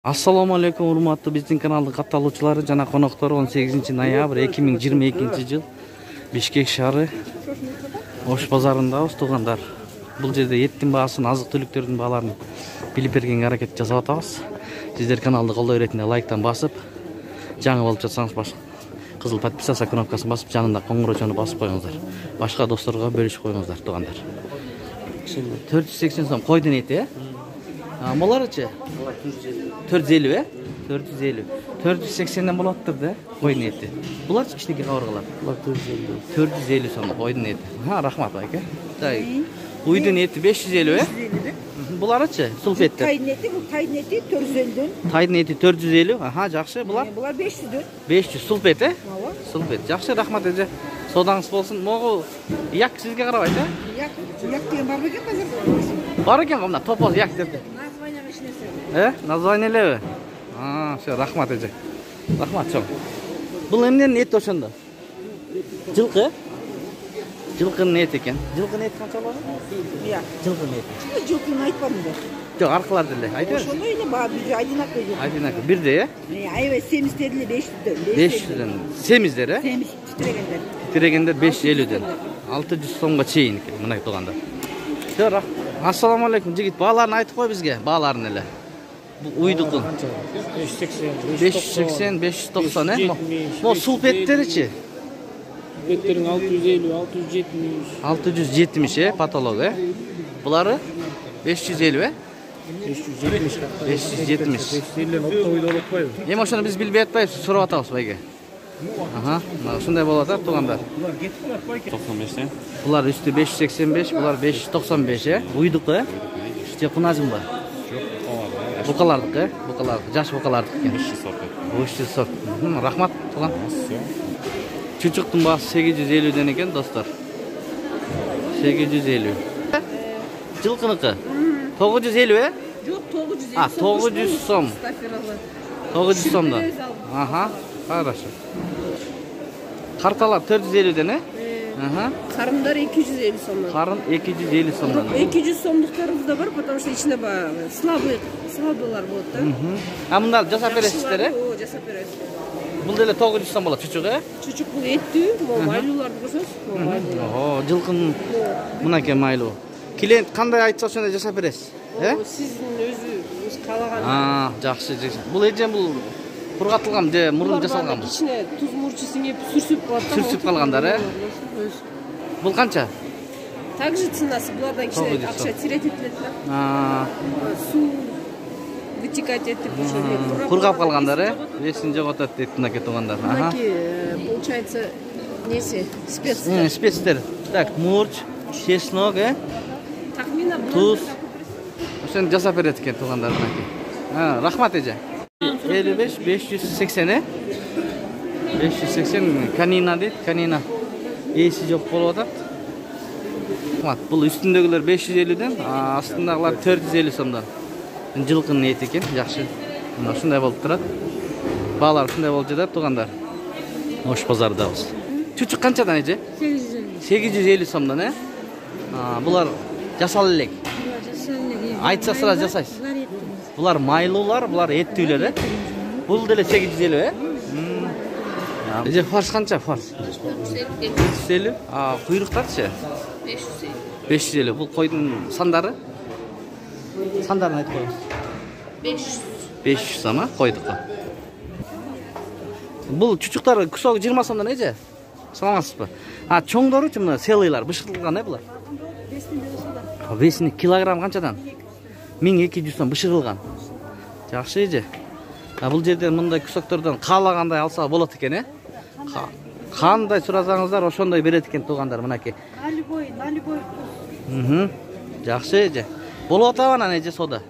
Assalamu alaikum, урматтуу биздин каналдын катталуучулары жана коноктору. 18 ноябрь 2022 жыл Бишкек шаары Ош базарындабыз, туугандар. Бул жерде еттин баасын, азык түлүктөрдүн бааларын билип бергенге аракет жасап атабыз. Сиздер каналды колдоо иретинде лайктан басып, жаңы болуп жатсаңыз кызыл подписаться кнопкасын басып, жанында коңгуроочону басып коюңуздар. Башка досторго бөлүшүп коюңуздар, туугандар. 480 сом койдун эти, Моларычы? 450, 450. 480'den болаттыр да, койдун эти. Буларчы кичинекей кабыргалар. Булар 450. 450 сом койдун эти. Рахмат байке. Уйдун эти 550, Буларычы? Сулпеттер. Тайдын эти, бул тайдын эти 450. Тайдын эти 450. Жакшы, булар? Булар 500. 500 сулпет, Сулпет. Жакшы, рахмат эже. Содаңыз болсын. Могу як сизге карабайт, Як деген бар бекен базарда? Бар экен, мына топоз як деп. Названияга ишенесиң. Названиялеби? Все, рахмат эже. Рахмат чоң. Бул эмненин эти ошондо? Жылкы? Жылкынын эти экен. Жылкынын эти канча болот? Жылкынын эти. Жылкыны айтпадым да. Жок, аркылар деле. Айтып. Ошондо эле баа бир одинаковый. Одинаковый. Бирде, Аябай семиздер эле 500дөн. 500дөн. Семиздер, Семиз тирегендер. Тирегендер 550дөн. 600 сомго чейин экен, мына туугандар. Все, ассаламу алейкум, жигит. Бааларын айтып кой бизге, бааларын эле. Бул уйдукун. 580, 590, Мо сулпеттеричи? Сулпеттерин 650, 670. 670, патолог, Булары 550, 570. 570. 550 оптовый да болуппайбы? Эми ошону биз билбей атпайбыз, сурап атабыз байке. Ушундай болуп атат, туугандар. 95. Булар үстү 585, булар 595, Уйдук, же кунажымбы? Букалардык, букалардык, жаш букалардык экен. 300 сот. Рахмат, тууган. Чучуктун баасы 850ден экен, достор. 850. Жылкыныкы? 950, Жок, 950. 900 сом. 900 сомдон. Хорошо. Карталар 450ден, Карымдар 250 сомдон. Карын 250 сомдон. 200 сомдуктарыбыз да бар, потому что ичинде слабыйлар болот да. Мындай жасап бересиздер, Ооба, жасап беребиз. Бул деле 900 сом болот, чучук, Чучук бул эттүү, майлууларды көрсөңүз, майлуу. Жылкын мынакей майлуу. Клиент кандай айтса ошондой жасап бересиз, Сиздин өзүңүз каалаган. Жакшы. Бул эже бул кургатылган же мурун жасалганбы? Ичине туз мурчу сиңип сүрсүп калат да. Сүрсүп калгандар, Бул канча? Также ценасы булардан кичине акча тиретилет да. Суу вытекать этип ошо. Кургап калгандар, Эсин жоготот дейт мынакей туугандар. Получается, неси спецтер. Спецтер. Так, мурч, чеснок, Тахмина туз. Ошону жасап берет экен туугандар мынакей. Рахмат эже. 55, 580, 580 канина дейт, канина. Эси жок болуп атат. Бул үстүндөгүлөр 550ден, астындагылар 450 сомдон. Жылкынын эти экен, жакшы. Мына ушундай болуп турат. Баалар ушундай болуп жатат, туугандар. Ош базардабыз. Чучук канчадан эже? 850 сомдон, Булар жасал элек. Айтса сразу жасайсыз. Булар майлуулар, булар эттүүлөр, Бул деле 850, Эже фарш канча, фарш? 450. Куйруктарчы? 550. 550. Бул койдун сандары? Сандарын айтып коюңуз. 500. 500 сом, койдук. Бул чучуктар кусогу 20 сомдон эже? Саламатсызбы? Чоңдоручу мына селыйлар бышкырылган, булар? 5 килограмм канчадан? 1200 сом бышырылган. Жакшы эже. Бул жерден мындай кусоктордон каалагандай алса болот экен, Кандай сурасаңыздар ошондой берет экен туугандар, мынакей. На любой. Жакшы эже. Болуп атабы анан эже сода?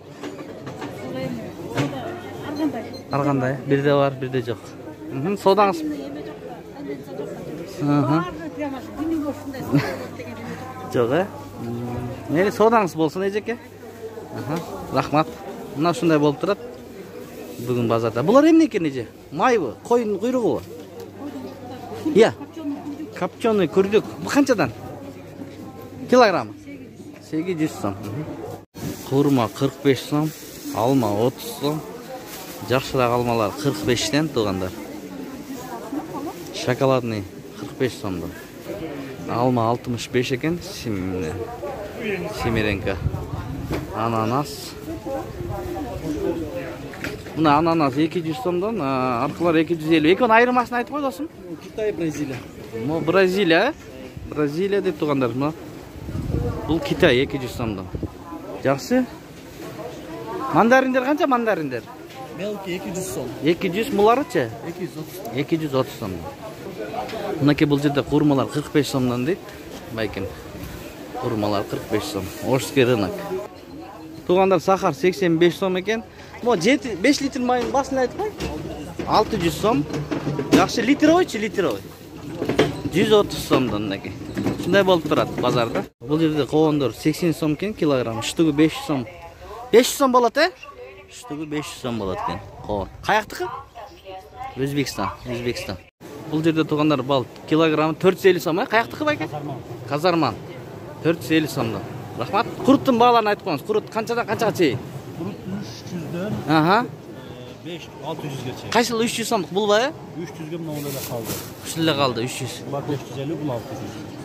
Аргандай. Бирде бар, бирде жок. Содаңыз. Жок, содаңыз болсун эжеке. Рахмат. Мына ушундай болуп турат. Бүгүн базарда. Булар эмне экен эже? Майбы? Койдун куйругубу? Копченый күрдүк. Бул канчадан? Килограмм? 800 сом. Хурма 45 сом, алма 30 сом, Жакшыраак алмалар 45-тен туугандар. Шоколадный 45 сомдон. Алма 65 экен, Семеренко. Ананас. Мына ананас 200 сомдон, аркылар 250. Экөөнүн айырмасын айтып кой досум. Китай, Бразилия. Мо Бразилия, Бразилия деп тургандар. Бул Китай 200 сомдон. Жакшы. Мандариндер канча мандариндер? Мелкий 200 сом. 200, муларычы? 230 сом. Мынакей бул жерде курмалар 45 сомдон дейт. Байкем. Курмалар 45 сом. Орский рынок. Туугандар сахар 85 сом экен. Мо 5 литр майын басын айтып кой. 600 сом. Жакшы литровойчу, литровой. 130 сомдон мынакей. Шундай болуп турат базарда. Бул жерде коондор 80 сом экен килограмм. Штугу 500 сом. 500 сом болот, Штугу 500 сом болот экен. Коон. Каяктыкы? Өзбекстан. Бул жерде туугандар бал килограмм 450 сом, Каяктыкы байке? Казарман. 450 сомдон. Рахмат. Куруттун бааларын айтып коюңуз. Курут канчадан канчага чейин? Kurut 300'den Аха. 500-600'e çek. Кайсыл 300 сомдук бул бай? 300'e buna orada kaldı. Ушундай калды 300. Bunlar 550, bunlar 600.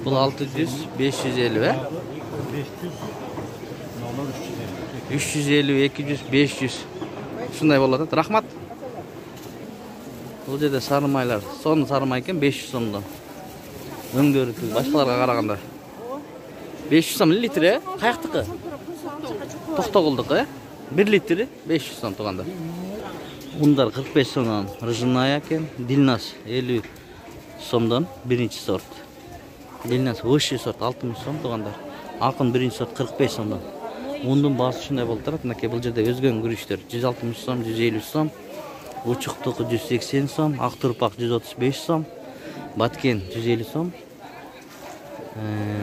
Бул 600, 550, 500, bunlar 350. 350, 200, 500. Ушундай болот. Рахмат. Бул жерде сары майлар, сонун сары май экен 500 сомдон. Өңдөрү башкаларга караганда. 500 сом литр, Каяктыкы? Токтогулдук, 1 литри 500 сом туугандар. Ундар 45 сомдон, ржаная экен, Дильнас 50 сомдон, биринчи сорт. Дильнас высший сорт 60 сом туугандар. Акын биринчи сорт 45 сомдон. Ундун баасы ушундай болуп турат. Мынакей бул жерде өзгөн күрүчтөр 160 сом, 150 сом. Учуктуку 180 сом, ак турпак 135 сом. Баткен 150 сом.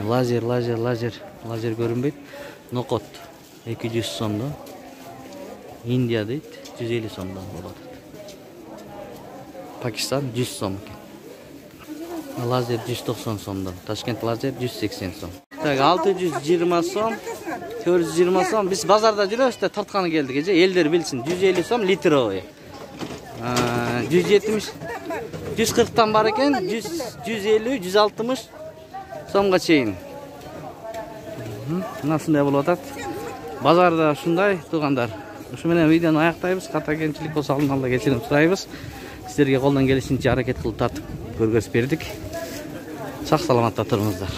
Лазер көрүнбөйт. Нокот 200 сомдон. Индия дейт 150 сомдон болот. Пакистан 100 сом. Лазер 190 сомдон. Ташкент лазер 180 сом. Так, 620 сом, 420 сом. Биз базарда жүрөбүз да тартканы келдик эже. Элдер билсин. 150 сом литровый. 170, 140'tan бар экен, 150, 160 сомго чейин. Мынасындай болуп атат. Базарда ушундай туугандар. Ушу менен видеону аяктайбыз. Ката кемчилик болсо алдын ала кечирим сурайбыз. Сиздерге колдон келишинче аракет кылып тартып көргөзүп бердик. Сак саламатта туруңуздар.